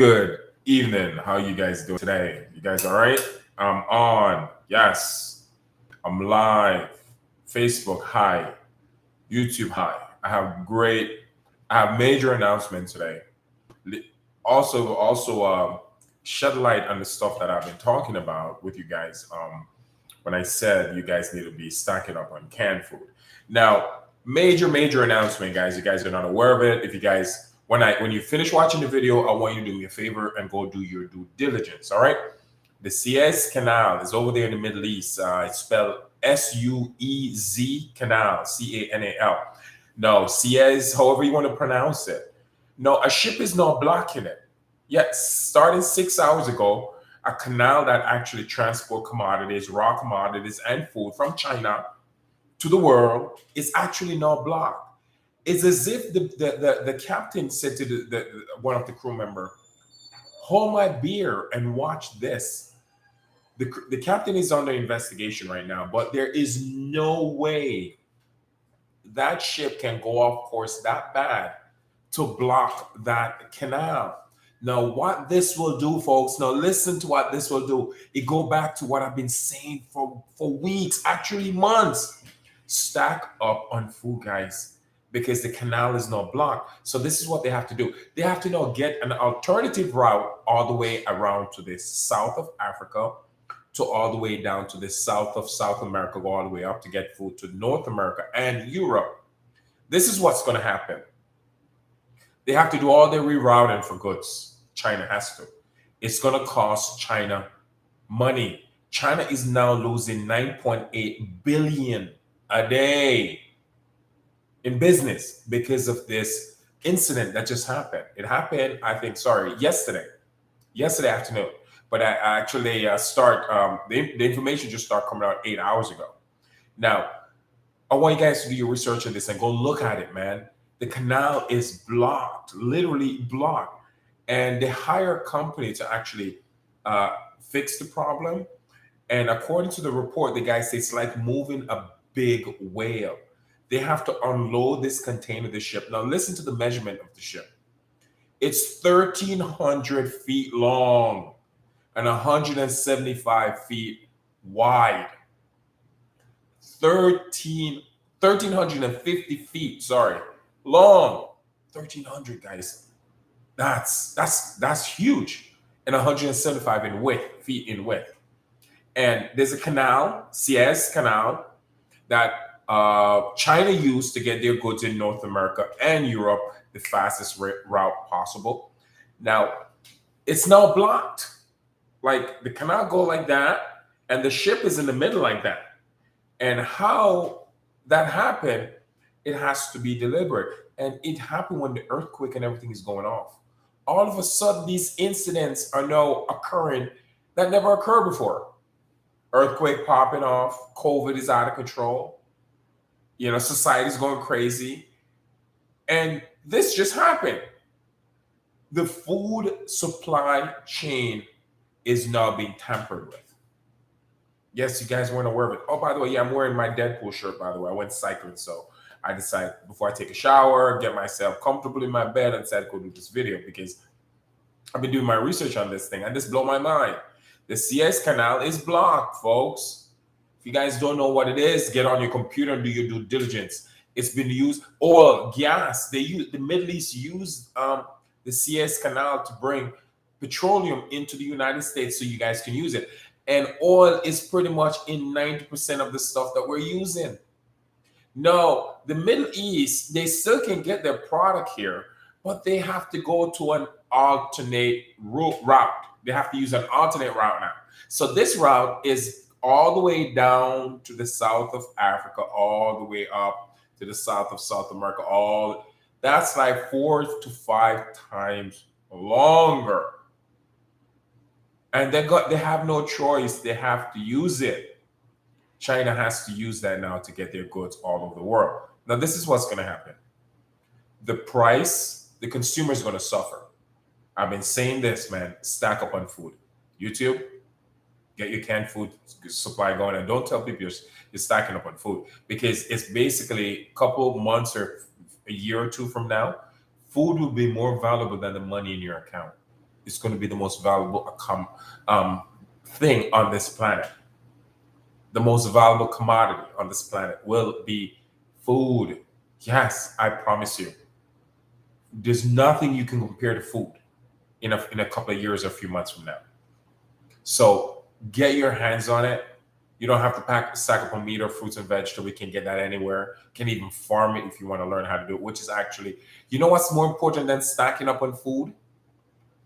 Good evening. How you guys doing today? You guys all right? I'm on. Yes. I'm live. Facebook, hi. YouTube, hi. I have major announcement today. Li- Also, shed light on the stuff that I've been talking about with you guys. When I said you guys need to be stacking up on canned food. Now, major announcement, guys. You guys are not aware of it. If you guys, when you finish watching the video, I want you to do me a favor and go do your due diligence. All right. The Suez Canal is over there in the Middle East. It's spelled Suez Canal, Canal. No, Suez, however you want to pronounce it. No, a ship is not blocking it. Yet, starting 6 hours ago, a canal that actually transport commodities, raw commodities, and food from China to the world is actually not blocked. It's as if the captain said to one of the crew member, hold my beer and watch this. The captain is under investigation right now, but there is no way that ship can go off course that bad to block that canal. Now, what this will do, folks, now listen to what this will do. It go back to what I've been saying for weeks, actually months. Stack up on food, guys, because the canal is not blocked. So this is what they have to do. They have to now get an alternative route all the way around to the south of Africa, to all the way down to the south of South America, go all the way up to get food to North America and Europe. This is what's going to happen. They have to do all their rerouting for goods. China has to. It's going to cost China money. China is now losing 9.8 billion a day in business because of this incident that just happened. It happened, I think, yesterday afternoon. But I actually the information just started coming out 8 hours ago. Now, I want you guys to do your research on this and go look at it, man. The canal is blocked, literally blocked. And they hire a company to actually fix the problem. And according to the report, the guy says it's like moving a big whale. They have to unload this container, the ship. Now, listen to the measurement of the ship. It's 1,300 feet long and 175 feet wide. 1,350 feet, sorry, long. 1,300, guys. That's huge. And 175 feet in width. And there's a canal, Suez Canal, that China used to get their goods in North America and Europe the fastest route possible. Now, it's now blocked. Like the canal go like that, and the ship is in the middle like that. And how that happened, it has to be deliberate. And it happened when the earthquake and everything is going off. All of a sudden, these incidents are now occurring that never occurred before. Earthquake popping off, COVID is out of control. Society's going crazy. And this just happened. The food supply chain is now being tampered with. Yes, you guys weren't aware of it. Oh, by the way, yeah, I'm wearing my Deadpool shirt, by the way. I went cycling, so I decided before I take a shower, get myself comfortable in my bed, and decided to go do this video because I've been doing my research on this thing and this blew my mind. The Suez Canal is blocked, folks. If you guys don't know what it is, get on your computer and do your due diligence. It's been used, oil, gas. The Middle East used the Suez Canal to bring petroleum into the United States so you guys can use it. And oil is pretty much in 90% of the stuff that we're using. No, the Middle East, they still can get their product here, but they have to go to an alternate route. They have to use an alternate route now. So this route is all the way down to the south of Africa, all the way up to the south of South America. That's like 4 to 5 times longer. And they have no choice. They have to use it. China has to use that now to get their goods all over the world. Now, this is what's going to happen. The consumer is going to suffer. I've been saying this, man. Stack up on food. YouTube, get your canned food supply going, and don't tell people you're stacking up on food, because it's basically a couple months or a year or two from now, food will be more valuable than the money in your account. is going to be the most valuable thing on this planet. The most valuable commodity on this planet will be food. Yes, I promise you. There's nothing you can compare to food in a couple of years or a few months from now. So get your hands on it. You don't have to stack up a meat or fruits and vegetables. You can get that anywhere. You can even farm it if you want to learn how to do it, which is actually, you know what's more important than stacking up on food?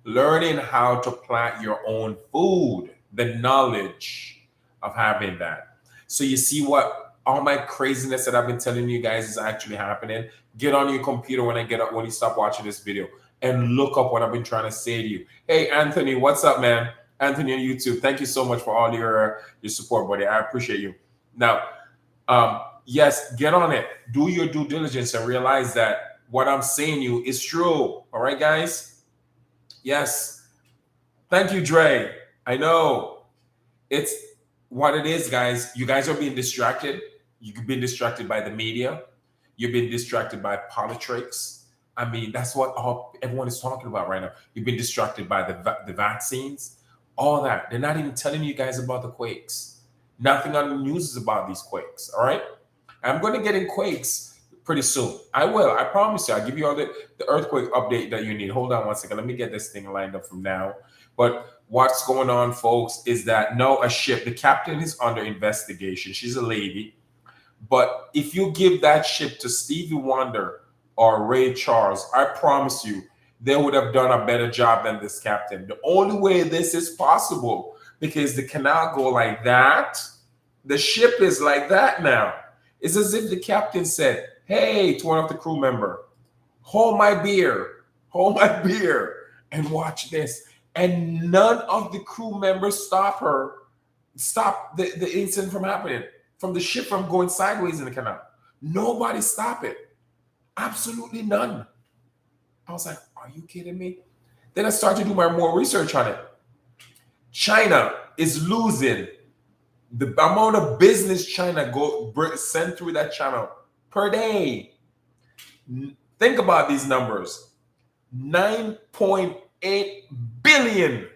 Learning how to plant your own food, the knowledge of having that. So you see what all my craziness that I've been telling you guys is actually happening. Get on your computer when you stop watching this video and look up what I've been trying to say to you. Hey, Anthony, what's up, man? Anthony on YouTube, thank you so much for all your support, buddy. I appreciate you. Now, yes, get on it. Do your due diligence and realize that what I'm saying to you is true. All right, guys? Yes. Thank you, Dre. I know. It's what it is, guys. You guys are being distracted. You've been distracted by the media. You've been distracted by politics. I mean, that's what everyone is talking about right now. You've been distracted by the vaccines. All that. They're not even telling you guys about the quakes. Nothing on the news is about these quakes. All right. I'm going to get in quakes pretty soon. I will. I promise you. I'll give you all the earthquake update that you need. Hold on one second. Let me get this thing lined up from now. But what's going on, folks, is that a ship, the captain is under investigation. She's a lady. But if you give that ship to Stevie Wonder or Ray Charles, I promise you, they would have done a better job than this captain. The only way this is possible, because the canal go like that, the ship is like that now. It's as if the captain said, hey, to one of the crew member, hold my beer, and watch this. And none of the crew members stop the incident from happening, from the ship from going sideways in the canal. Nobody stop it. Absolutely none. I was like, are you kidding me? Then I started to do more research on it. China is losing the amount of business China send through that channel per day. Think about these numbers. 9.8 billion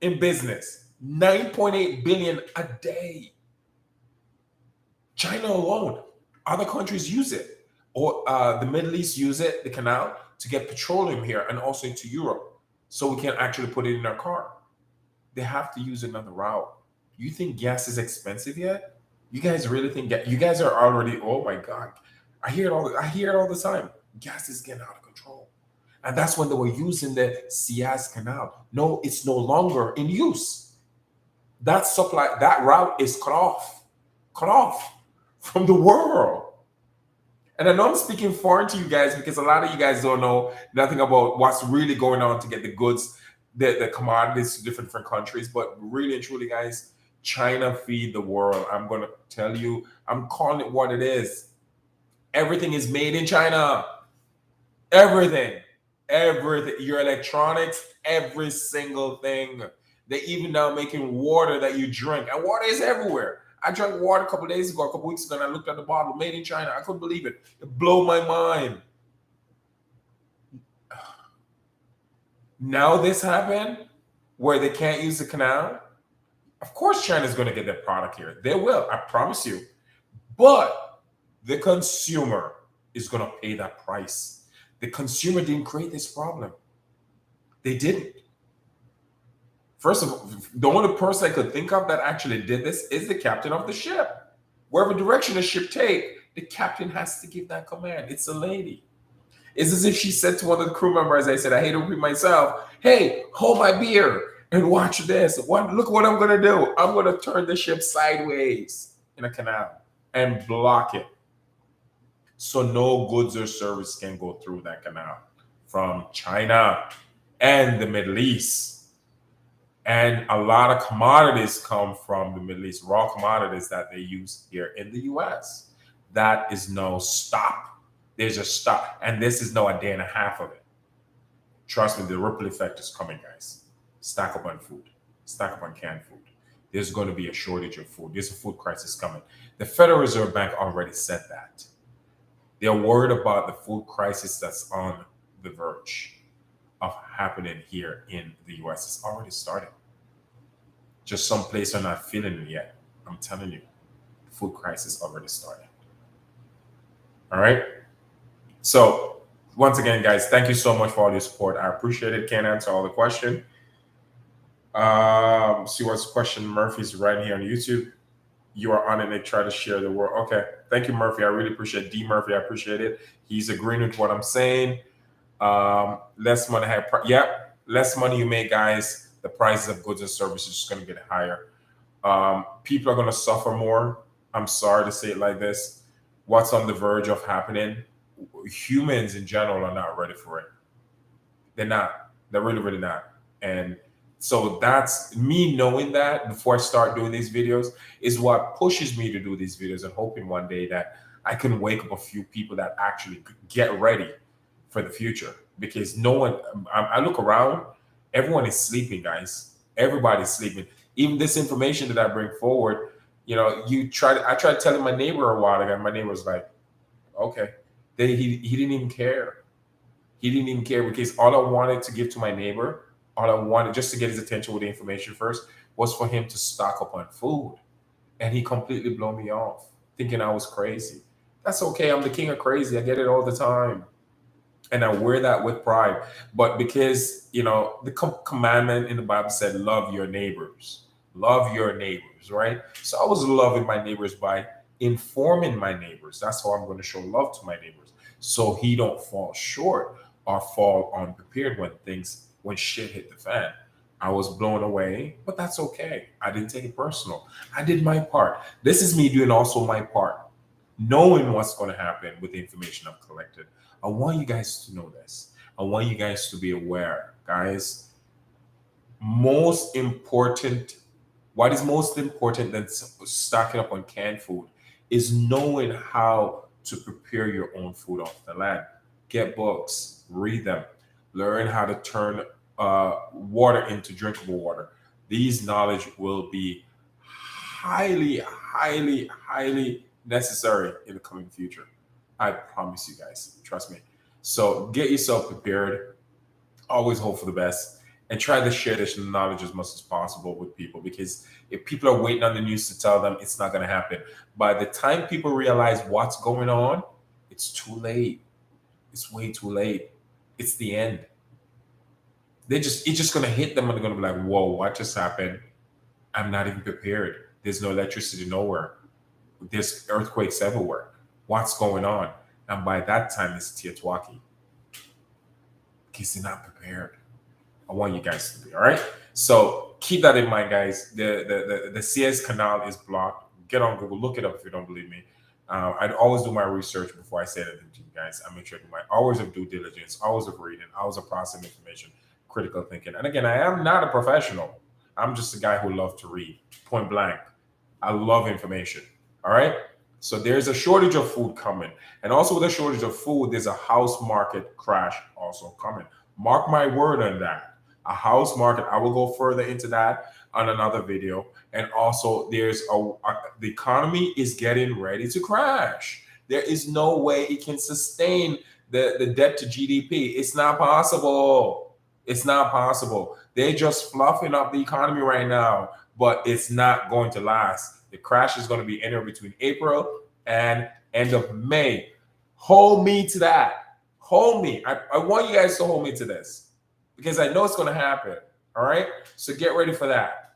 in business. 9.8 billion a day. China alone. Other countries use it. Or the Middle East use it, the canal, to get petroleum here and also into Europe, so we can actually put it in our car. They have to use another route. You think gas is expensive yet? You guys really think you guys are already, oh my God. I hear it all the time. Gas is getting out of control. And that's when they were using the Suez Canal. No, it's no longer in use. That route is cut off from the world. And I know I'm speaking foreign to you guys because a lot of you guys don't know nothing about what's really going on to get the goods, the commodities to different countries. But really and truly, guys, China feed the world. I'm going to tell you, I'm calling it what it is. Everything is made in China. Everything. Your electronics, every single thing. They're even now making water that you drink. And water is everywhere. I drank water a couple weeks ago, and I looked at the bottle, made in China. I couldn't believe it. It blew my mind. Now this happened where they can't use the canal. Of course, China's going to get their product here. They will, I promise you. But the consumer is going to pay that price. The consumer didn't create this problem. They didn't. First of all, the only person I could think of that actually did this is the captain of the ship. Wherever direction the ship take, the captain has to give that command. It's a lady. It's as if she said to one of the crew members, I said, I hate to repeat myself, hey, hold my beer and watch this. Look what I'm going to do. I'm going to turn the ship sideways in a canal and block it, so no goods or service can go through that canal from China and the Middle East. And a lot of commodities come from the Middle East, raw commodities that they use here in the US. That is no stop. There's a stop. And this is no a day and a half of it. Trust me, the ripple effect is coming, guys. Stack up on food. Stack up on canned food. There's going to be a shortage of food. There's a food crisis coming. The Federal Reserve Bank already said that. They're worried about the food crisis that's on the verge. of happening here in the US. It's already started. Just some places are not feeling it yet. I'm telling you, the food crisis already started. All right. So once again, guys, thank you so much for all your support. I appreciate it. Can't answer all the questions. See what's the question. Murphy's right here on YouTube. You are on it and they try to share the word. Okay. Thank you, Murphy. I really appreciate it. D Murphy, I appreciate it. He's agreeing with what I'm saying. Less money. Yep. Less money you make, guys. The prices of goods and services is just going to get higher. People are going to suffer more. I'm sorry to say it like this. What's on the verge of happening? Humans in general are not ready for it. They're not. They're really, really not. And so that's me knowing that before I start doing these videos is what pushes me to do these videos and hoping one day that I can wake up a few people that actually get ready for the future. Because no one, I look around, everyone is sleeping, guys. Everybody's sleeping. Even this information that I bring forward, you know, I tried telling my neighbor a while ago. My neighbor was like, okay. Then he didn't even care. He didn't even care because all I wanted to give to my neighbor, all I wanted just to get his attention with the information first, was for him to stock up on food. And he completely blew me off, thinking I was crazy. That's okay. I'm the king of crazy. I get it all the time. And I wear that with pride. But because, you know, the commandment in the Bible said, love your neighbors. Love your neighbors, right? So I was loving my neighbors by informing my neighbors. That's how I'm going to show love to my neighbors. So he don't fall short or fall unprepared when shit hit the fan. I was blown away, but that's okay. I didn't take it personal. I did my part. This is me doing also my part, knowing what's going to happen with the information I've collected. I want you guys to know this. I want you guys to be aware, guys. What is most important than stocking up on canned food is knowing how to prepare your own food off the land. Get books, read them, learn how to turn water into drinkable water. These knowledge will be highly, highly, highly necessary in the coming future. I promise you guys, trust me. So get yourself prepared, always hope for the best, and try to share this knowledge as much as possible with people, because if people are waiting on the news to tell them, it's not going to happen. By the time people realize what's going on, it's too late. It's way too late. It's the end. It's just going to hit them and they're going to be like, whoa, what just happened? I'm not even prepared. There's no electricity nowhere. There's earthquakes everywhere. What's going on? And by that time, it's Tiatuaki. Because they're not prepared. I want you guys to be, all right? So keep that in mind, guys. The Suez Canal is blocked. Get on Google, look it up if you don't believe me. I'd always do my research before I say anything to you guys. I make sure to do my hours of due diligence, hours of reading, hours of processing information, critical thinking. And again, I am not a professional. I'm just a guy who loves to read, point blank. I love information, all right? So there's a shortage of food coming. And also with a shortage of food, there's a house market crash also coming. Mark my word on that. A house market. I will go further into that on another video. And also there's the economy is getting ready to crash. There is no way it can sustain the debt to GDP. It's not possible. It's not possible. They're just fluffing up the economy right now, but it's not going to last. The crash is going to be anywhere between April and end of May. Hold me to that. Hold me. I want you guys to hold me to this because I know it's going to happen. All right. So get ready for that.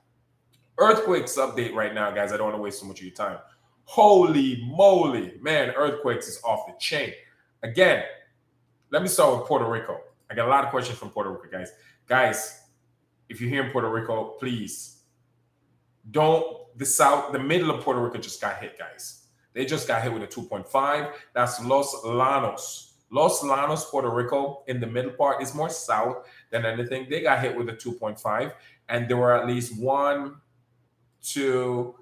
Earthquakes update right now, guys. I don't want to waste so much of your time. Holy moly, man. Earthquakes is off the chain. Again, let me start with Puerto Rico. I got a lot of questions from Puerto Rico, guys. Guys, if you're here in Puerto Rico, please the middle of Puerto Rico just got hit, guys. They just got hit with a 2.5. That's Los Llanos. Los Llanos, Puerto Rico, in the middle part is more south than anything. They got hit with a 2.5. And there were at least 1, 2,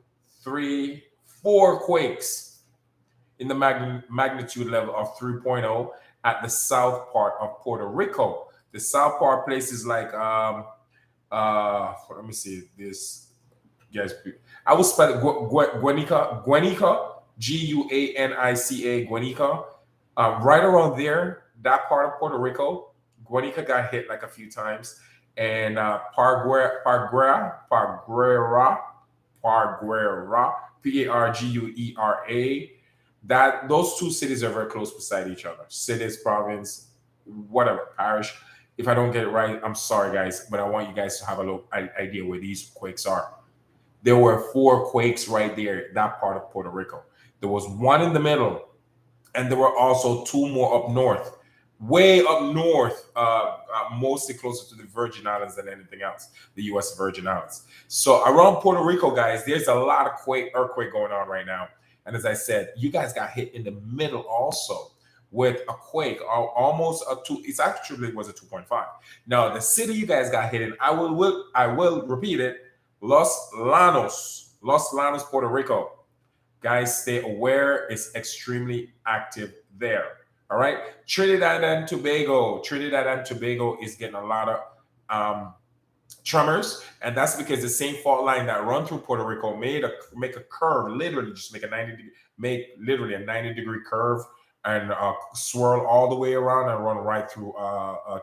3, 4 quakes in the magnitude level of 3.0 at the south part of Puerto Rico. The south part places like, let me see this. Guys, I will spell it Guanica, Guanica, Guanica. Right around there, that part of Puerto Rico, Guanica got hit like a few times, and Parguera, Parguera. That those two cities are very close beside each other. Cities, province, whatever, parish. If I don't get it right, I'm sorry, guys, but I want you guys to have a little idea where these quakes are. There were 4 quakes right there, that part of Puerto Rico. There was one in the middle, and there were also 2 more up north, way up north, mostly closer to the Virgin Islands than anything else, the U.S. Virgin Islands. So around Puerto Rico, guys, there's a lot of earthquake going on right now. And as I said, you guys got hit in the middle also with a quake, almost a 2. It actually was a 2.5. Now the city you guys got hit in, I will repeat it, Los Llanos, Puerto Rico. Guys, stay aware. It's extremely active there. All right. Trinidad and Tobago is getting a lot of tremors, and that's because the same fault line that run through Puerto Rico make a curve, literally just make a 90-degree curve and swirl all the way around and run right through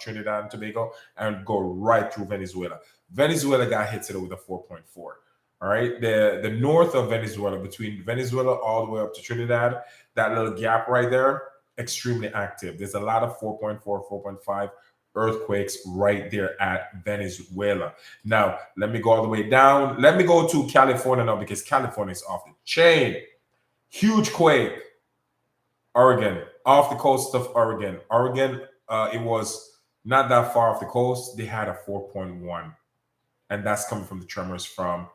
Trinidad and Tobago and go right through Venezuela. Venezuela got hit today with a 4.4. All right, the north of Venezuela, between Venezuela all the way up to Trinidad, that little gap right there, extremely active. There's a lot of 4.4, 4.5 earthquakes right there at Venezuela. Now, let me go all the way down. Let me go to California now, because California is off the chain. Huge quake. Oregon, off the coast of Oregon. It was not that far off the coast. They had a 4.1, and that's coming from the tremors from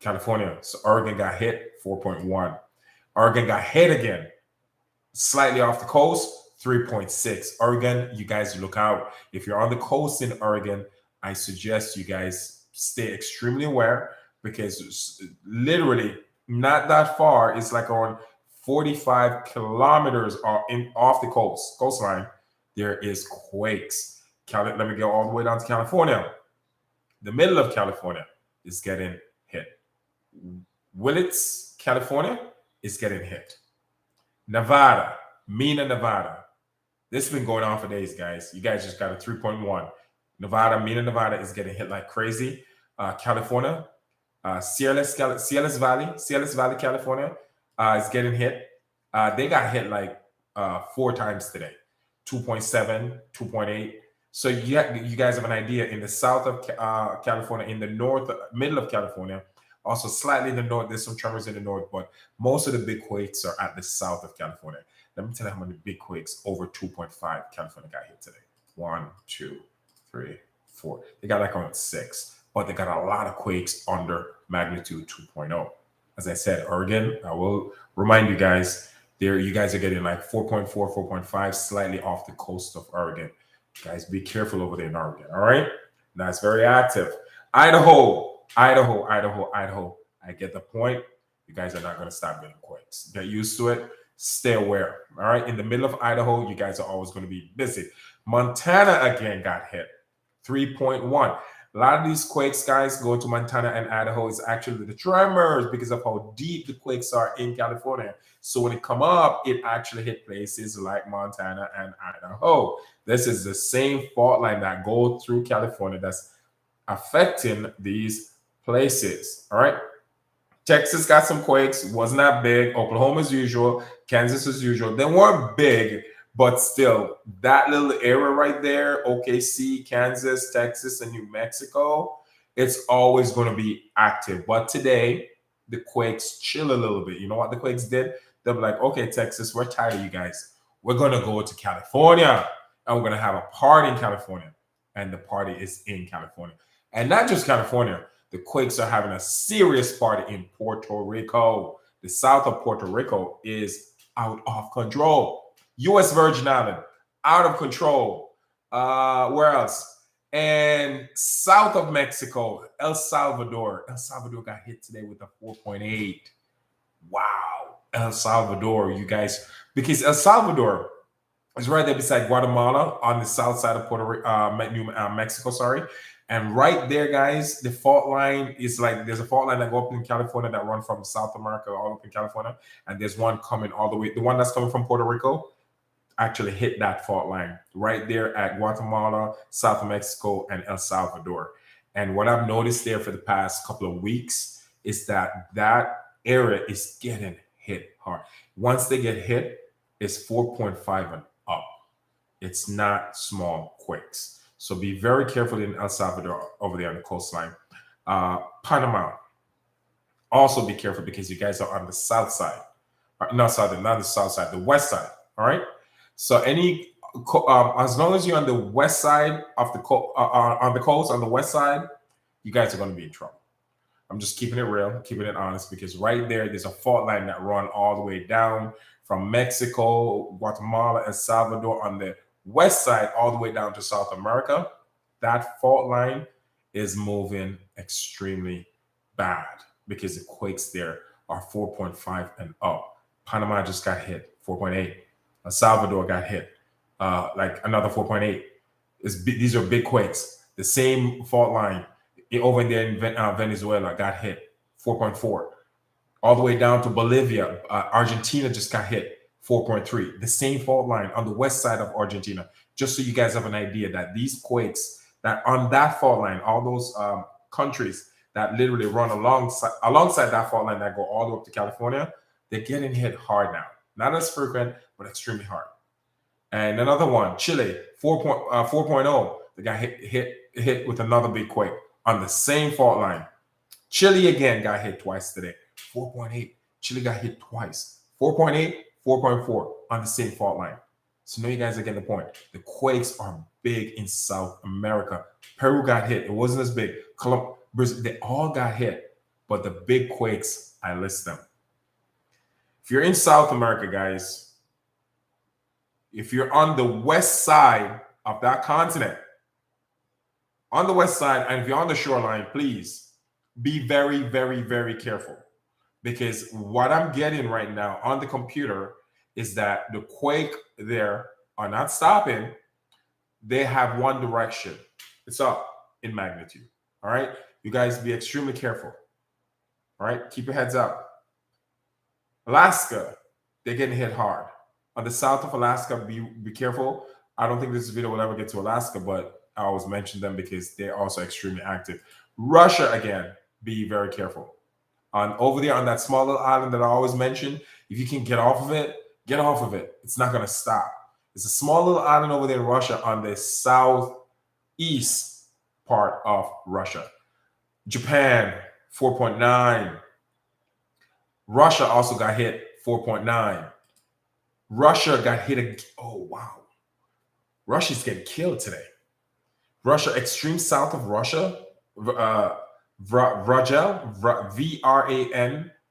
California. So Oregon got hit, 4.1. Oregon got hit again, slightly off the coast, 3.6. Oregon, you guys look out. If you're on the coast in Oregon, I suggest you guys stay extremely aware, because it's literally not that far. It's like on 45 kilometers off the coastline. There is quakes. Let me go all the way down to California. The middle of California is getting hit. Willits, California is getting hit. Nevada, Nevada. This has been going on for days, guys. You guys just got a 3.1. Nevada is getting hit like crazy. California, Ciales Valley, California is getting hit. They got hit like 4 times today, 2.7, 2.8. So you guys have an idea. In the south of California, in the middle of California, also slightly in the north, there's some tremors in the north, but most of the big quakes are at the south of California. Let me tell you how many big quakes over 2.5 California got hit today. 1, 2, 3, 4. They got like around 6, but they got a lot of quakes under magnitude 2.0. As I said, Oregon, I will remind you guys, you guys are getting like 4.4, 4.5, slightly off the coast of Oregon. Guys, be careful over there in Oregon, all right? That's very active. Idaho. I get the point. You guys are not going to stop getting quakes. Get used to it. Stay aware, all right? In the middle of Idaho, you guys are always going to be busy. Montana again got hit, 3.1. A lot of these quakes, guys, go to Montana and Idaho is actually the tremors because of how deep the quakes are in California. So when it come up, it actually hit places like Montana and Idaho. This is the same fault line that go through California that's affecting these places. All right. Texas got some quakes, wasn't that big. Oklahoma as usual, Kansas as usual. They weren't big, but still, that little area right there, OKC, Kansas, Texas, and New Mexico, it's always going to be active. But today, the quakes chill a little bit. You know what the quakes did? They'll be like, okay, Texas, we're tired of you guys. We're going to go to California, and we're going to have a party in California. And the party is in California. And not just California. The quakes are having a serious party in Puerto Rico. The south of Puerto Rico is out of control. U.S. Virgin Island, out of control. Where else? And south of Mexico, El Salvador. El Salvador got hit today with a 4.8. Wow. El Salvador, you guys. Because El Salvador is right there beside Guatemala on the south side of Mexico, sorry. And right there, guys, the fault line is like, there's a fault line that go up in California that run from South America all up in California. And there's one coming all the way, the one that's coming from Puerto Rico, actually hit that fault line right there at Guatemala, South Mexico, and El Salvador. And what I've noticed there for the past couple of weeks is that that area is getting hit hard. Once they get hit, it's 4.5 and up. It's not small quakes. So be very careful in El Salvador over there on the coastline. Panama, also be careful because you guys are on the south side. Not the south side, the west side. All right. So as long as you're on the west side of the on the coast, on the west side, you guys are going to be in trouble. I'm just keeping it real, keeping it honest, because right there's a fault line that run all the way down from Mexico, Guatemala, and Salvador on the west side, all the way down to South America. That fault line is moving extremely bad because the quakes there are 4.5 and up. Panama just got hit, 4.8. El Salvador got hit, like another 4.8. These are big quakes. The same fault line over there in Venezuela got hit, 4.4. All the way down to Bolivia. Argentina just got hit, 4.3. The same fault line on the west side of Argentina. Just so you guys have an idea that these quakes that on that fault line, all those countries that literally run alongside that fault line that go all the way up to California, they're getting hit hard now. Not as frequent, but extremely hard. And another one, Chile, 4.0. They got hit with another big quake on the same fault line. Chile again got hit twice today. 4.8. Chile got hit twice. 4.8, 4.4 on the same fault line. So now you guys are getting the point. The quakes are big in South America. Peru got hit. It wasn't as big. Colombia, Brazil, they all got hit. But the big quakes, I list them. If you're in South America, guys, if you're on the west side of that continent, on the west side, and if you're on the shoreline, please be very, very, very careful. Because what I'm getting right now on the computer is that the quake there are not stopping. They have one direction. It's up in magnitude. All right. You guys be extremely careful. All right. Keep your heads up. Alaska, they're getting hit hard. On the south of Alaska, be careful. I don't think this video will ever get to Alaska, but I always mention them because they're also extremely active. Russia, again, be very careful. Over there on that small little island that I always mention, if you can get off of it, get off of it. It's not going to stop. It's a small little island over there in Russia on the southeast part of Russia. Japan, 4.9. Russia also got hit, 4.9. Russia got hit. Oh, wow. Russia's getting killed today. Russia, extreme south of Russia, Vrangel, V-R-A-N-G-E-L,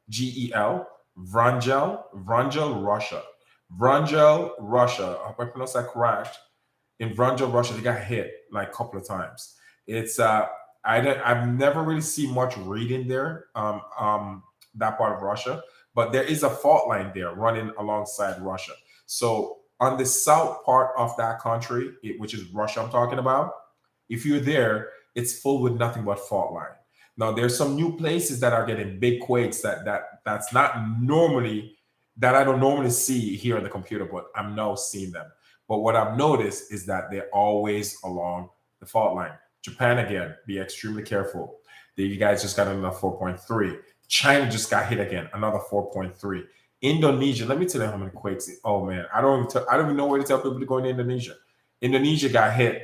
Vrangel, Russia. Vrangel, Russia. I hope I pronounced that correct. In Vrangel, Russia, they got hit like a couple of times. It's I've never really seen much reading there, that part of Russia, but there is a fault line there running alongside Russia. So on the south part of that country, which is Russia I'm talking about, if you're there, it's full with nothing but fault line. Now there's some new places that are getting big quakes that's not normally, that I don't normally see here on the computer, but I'm now seeing them. But what I've noticed is that they're always along the fault line. Japan, again, be extremely careful. You guys just got another 4.3. China just got hit again, another 4.3. Indonesia, let me tell you how many quakes. Oh man, I don't even know where to tell people to go in Indonesia. Indonesia got hit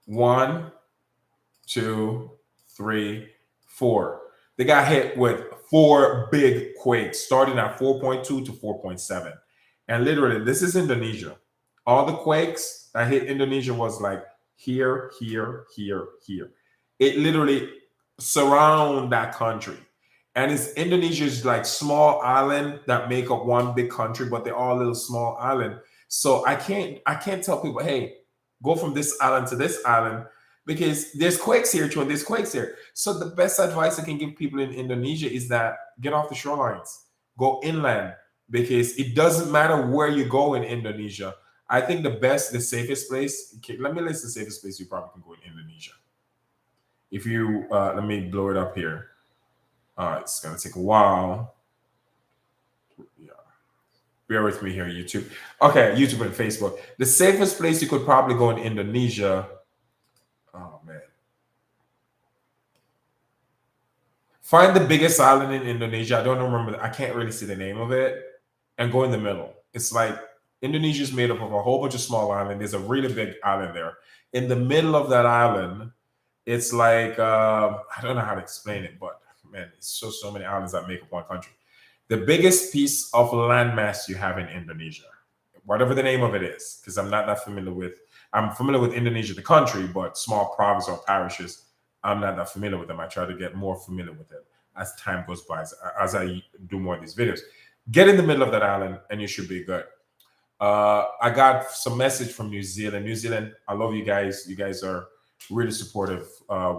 1, 2, 3, 4. They got hit with 4 big quakes, starting at 4.2 to 4.7. And literally, this is Indonesia. All the quakes that hit Indonesia was like here, here, here, here. It literally surround that country. And Indonesia's like small island that make up one big country, but they're all little small island. So I can't tell people, hey, go from this island to this island, because there's quakes here too, and there's quakes here. So the best advice I can give people in Indonesia is that get off the shorelines, go inland, because it doesn't matter where you go in Indonesia. I think the safest place, let me list the safest place you probably can go in Indonesia. If you, let me blow it up here. It's going to take a while. Yeah. Bear with me here, YouTube. Okay, YouTube and Facebook. The safest place you could probably go in Indonesia. Oh man. Find the biggest island in Indonesia. I don't remember. I can't really see the name of it. And go in the middle. It's like Indonesia is made up of a whole bunch of small islands. There's a really big island there. In the middle of that island, it's like I don't know how to explain it, but man, it's so many islands that make up one country. The biggest piece of landmass you have in Indonesia, whatever the name of it is, because I'm not that familiar with. I'm familiar with Indonesia, the country, but small provinces or parishes, I'm not that familiar with them. I try to get more familiar with them as time goes by, as I do more of these videos. Get in the middle of that island, and you should be good. I got some message from New Zealand. New Zealand, I love you guys. You guys are really supportive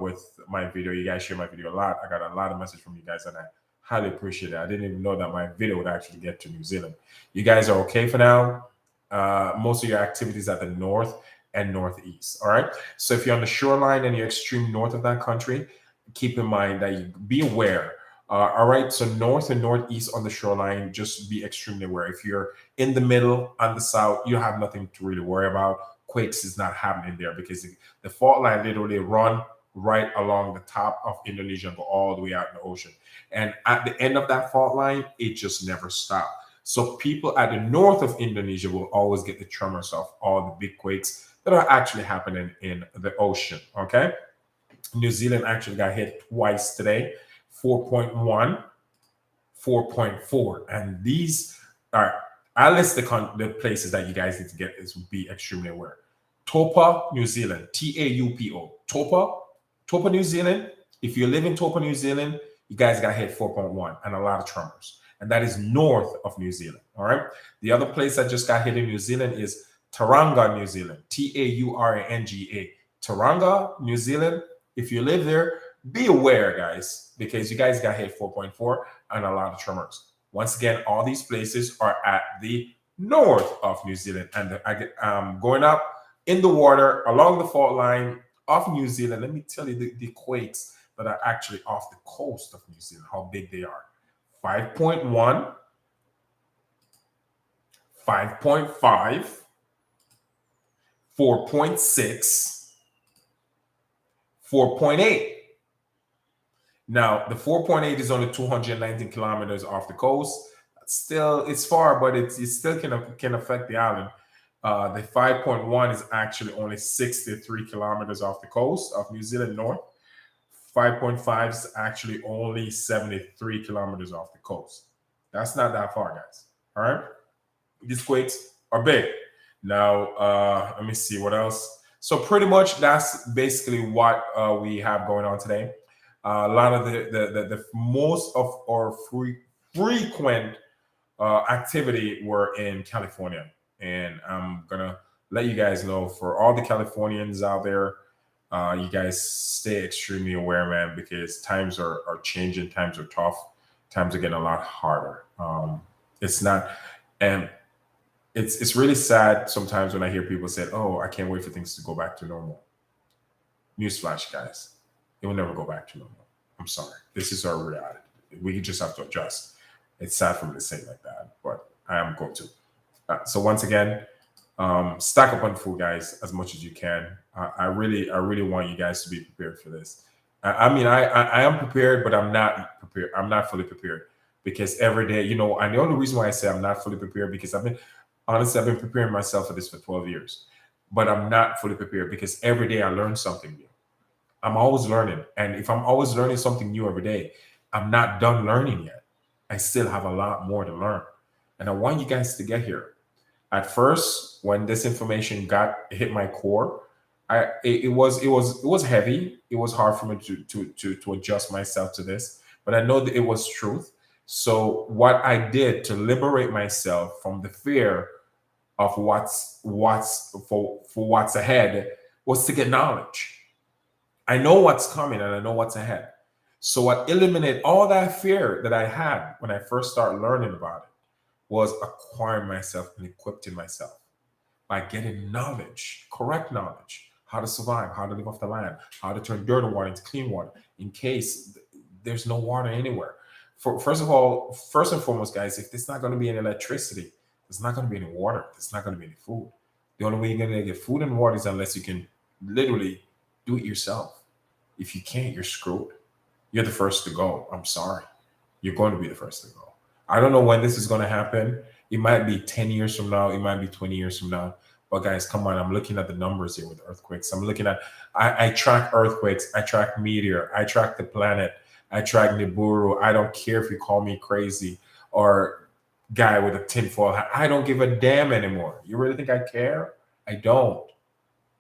with my video. You guys share my video a lot. I got a lot of message from you guys, and I highly appreciate it. I didn't even know that my video would actually get to New Zealand. You guys are okay for now. Most of your activities at the north and northeast. All right. So if you're on the shoreline and you're extreme north of that country, keep in mind that you be aware. All right. So north and northeast on the shoreline, just be extremely aware. If you're in the middle on the south, you have nothing to really worry about. Quakes is not happening there because the fault line literally run right along the top of Indonesia and go all the way out in the ocean. And at the end of that fault line, it just never stopped. So people at the north of Indonesia will always get the tremors of all the big quakes that are actually happening in the ocean. Okay. New Zealand actually got hit twice today, 4.1, 4.4. And these are, I list the places that you guys need to get is be extremely aware. Taupo, New Zealand, Taupo. Taupo, New Zealand. If you live in Taupo, New Zealand, you guys got hit 4.1 and a lot of tremors. And that is north of New Zealand. All right. The other place that just got hit in New Zealand is Tauranga, New Zealand. Tauranga, Tauranga, New Zealand. If you live there, be aware, guys, because you guys got hit 4.4 and a lot of tremors. Once again, all these places are at the north of New Zealand. And going up in the water along the fault line of New Zealand. Let me tell you the quakes that are actually off the coast of New Zealand, how big they are. 5.1, 5.5, 4.6, 4.8. Now, the 4.8 is only 219 kilometers off the coast. Still, it's far, but it still can affect the island. The 5.1 is actually only 63 kilometers off the coast of New Zealand North. 5.5 is actually only 73 kilometers off the coast. That's not that far, guys. All right. These quakes are big. Now, let me see what else. So pretty much that's basically what we have going on today. A lot of the most of our frequent activity were in California. And I'm going to let you guys know for all the Californians out there, you guys stay extremely aware, man, because times are changing. Times are tough. Times are getting a lot harder. It's not, and it's really sad sometimes when I hear people say, "Oh, I can't wait for things to go back to normal." Newsflash, guys, it will never go back to normal. I'm sorry. This is our reality. We just have to adjust. It's sad for me to say it like that, but I am going to. So once again, stack up on food, guys, as much as you can. I really want you guys to be prepared for this. I mean, I am prepared, but I'm not prepared. I'm not fully prepared because every day, and the only reason why I say I'm not fully prepared because I've been preparing myself for this for 12 years, but I'm not fully prepared because every day I learn something new. I'm always learning. And if I'm always learning something new every day, I'm not done learning yet. I still have a lot more to learn. And I want you guys to get here. At first, when this information hit my core, it was heavy. It was hard for me to adjust myself to this, but I know that it was truth. So what I did to liberate myself from the fear of what's ahead was to get knowledge. I know what's coming and I know what's ahead. So what eliminated all that fear that I had when I first started learning about it was acquiring myself and equipping myself by getting knowledge, correct knowledge, how to survive, how to live off the land, how to turn dirty water into clean water in case there's no water anywhere. First and foremost, guys, if there's not going to be any electricity, there's not going to be any water. There's not going to be any food. The only way you're going to get food and water is unless you can literally do it yourself. If you can't, you're screwed. You're the first to go. I'm sorry. You're going to be the first to go. I don't know when this is going to happen. It might be 10 years from now. It might be 20 years from now. But guys, come on. I'm looking at the numbers here with earthquakes. I'm looking at, I track earthquakes. I track meteor. I track the planet. I track NIBIRU. I don't care if you call me crazy or guy with a tinfoil hat. I don't give a damn anymore. You really think I care? I don't.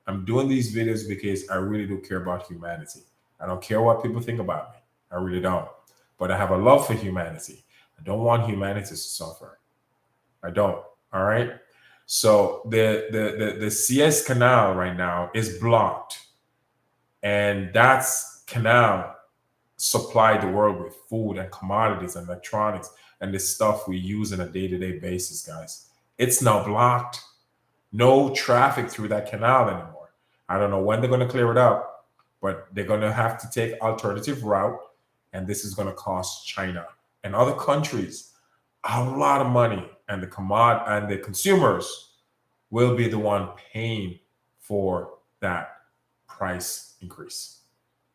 I'm doing these videos because I really do care about humanity. I don't care what people think about me. I really don't. But I have a love for humanity. I don't want humanity to suffer. I don't. All right. So the Suez Canal right now is blocked, and that's canal supplied the world with food and commodities and electronics and the stuff we use on a day-to-day basis, guys. It's now blocked. No traffic through that canal anymore. I don't know when they're going to clear it up, but they're going to have to take alternative route, and this is going to cost China and other countries a lot of money, and the consumers will be the one paying for that price increase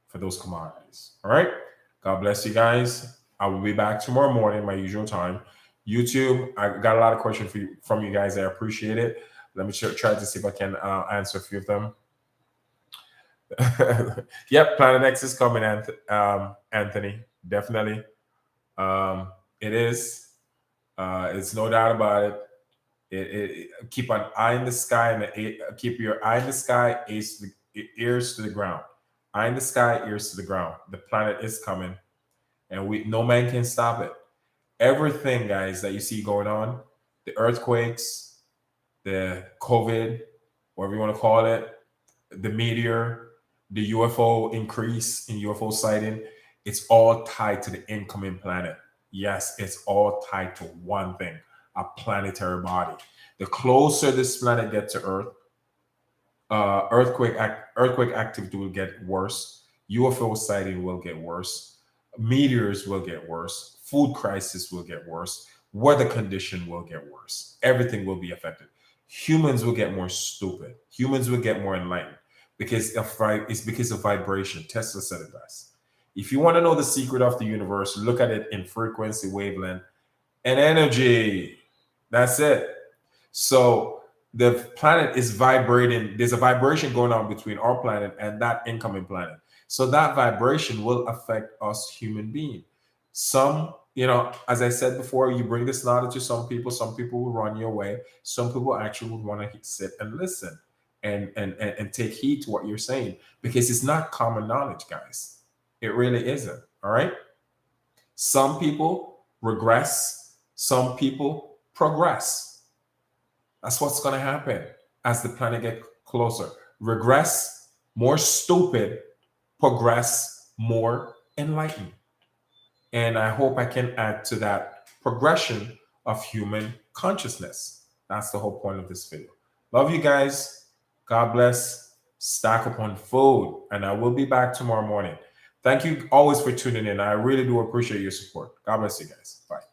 for those commodities. All right. God bless you guys. I will be back tomorrow morning, my usual time. YouTube, I got a lot of questions from you guys. I appreciate it. Let me try to see if I can answer a few of them. Yep, Planet X is coming, Anthony. Definitely. It is. It's no doubt about it. Keep an eye in the sky and keep your eye in the sky, ears to the ground. Eye in the sky, ears to the ground. The planet is coming, and no man can stop it. Everything, guys, that you see going on, the earthquakes, the COVID, whatever you want to call it, the meteor, the UFO increase in UFO sighting, it's all tied to the incoming planet. Yes, it's all tied to one thing, a planetary body. The closer this planet gets to Earth, earthquake activity will get worse. UFO sighting will get worse. Meteors will get worse. Food crisis will get worse. Weather condition will get worse. Everything will be affected. Humans will get more stupid. Humans will get more enlightened because it's because of vibration. Tesla said it best. If you want to know the secret of the universe, look at it in frequency, wavelength, and energy. That's it. So the planet is vibrating. There's a vibration going on between our planet and that incoming planet. So that vibration will affect us human beings. Some, as I said before, you bring this knowledge to some people will run your way. Some people actually would want to sit and listen and take heed to what you're saying, because it's not common knowledge, guys. It really isn't. All right. Some people regress. Some people progress. That's what's going to happen as the planet gets closer. Regress, more stupid. Progress, more enlightened. And I hope I can add to that progression of human consciousness. That's the whole point of this video. Love you guys. God bless. Stack upon food. And I will be back tomorrow morning. Thank you always for tuning in. I really do appreciate your support. God bless you guys. Bye.